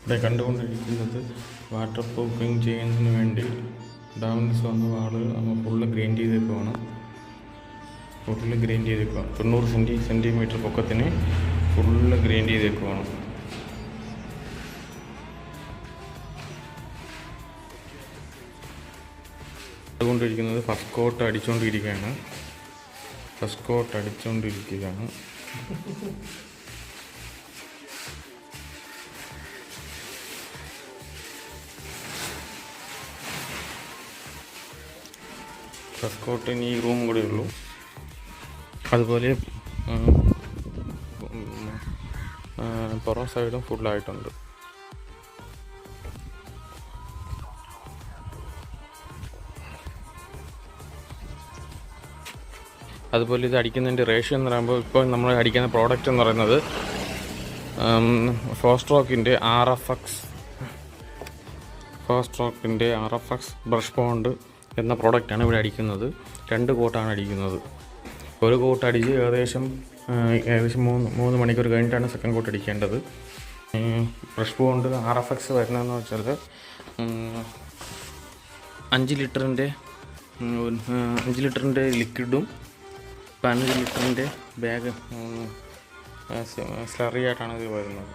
ഇവിടെ കണ്ടുകൊണ്ടിരിക്കുന്നത് water proofing ചെയ്യുന്നതിന് വേണ്ടി ഡാമൻസ് വന്ന വാള് നമ്മൾ ഫുള്ള് ഗ്രൈൻഡ് ചെയ്തേക്കുവാണ്. 90 സെൻറ്റിമീറ്റർ പൊക്കത്തിന് ഫുള്ള് ഗ്രൈൻഡ് ചെയ്തേക്കുവാണ്. അതുകൊണ്ടിരിക്കുന്നത് ഫസ്റ്റ് കോട്ട് അടിച്ചുകൊണ്ടിരിക്കുകയാണ്. ഫസ്റ്റ് കോട്ട് അടിച്ചുകൊണ്ടിരിക്കുകയാണ്. ഫസ്റ്റ് കോട്ടിന് ഈ റൂം കൂടെ ഉള്ളൂ. അതുപോലെ പുറം സൈഡും ഫുള്ളായിട്ടുണ്ട്. അതുപോലെ ഇത് അടിക്കുന്നതിൻ്റെ റേഷ്യോ എന്ന് പറയുമ്പോൾ ഇപ്പോൾ നമ്മൾ അടിക്കുന്ന പ്രോഡക്റ്റ് എന്ന് പറയുന്നത് ഫോസ്ട്രോക്കിൻ്റെ RFX ബ്രഷ് ബോണ്ട് എന്ന പ്രോഡക്റ്റാണ് ഇവിടെ അടിക്കുന്നത്. 2 കോട്ടാണ് അടിക്കുന്നത്. ഒരു കോട്ട് അടിച്ച് ഏകദേശം 3 മണിക്കൂർ കഴിഞ്ഞിട്ടാണ് സെക്കൻഡ് കോട്ട് അടിക്കേണ്ടത്. ബ്രഷ് ബോണ്ട് RFX വരുന്നതെന്ന് വെച്ചാൽ 5 ലിറ്ററിൻ്റെ ലിക്വിഡും 15 ലിറ്ററിൻ്റെ ബാഗ് സ്ലറി ആയിട്ടാണ് ഇത് വരുന്നത്.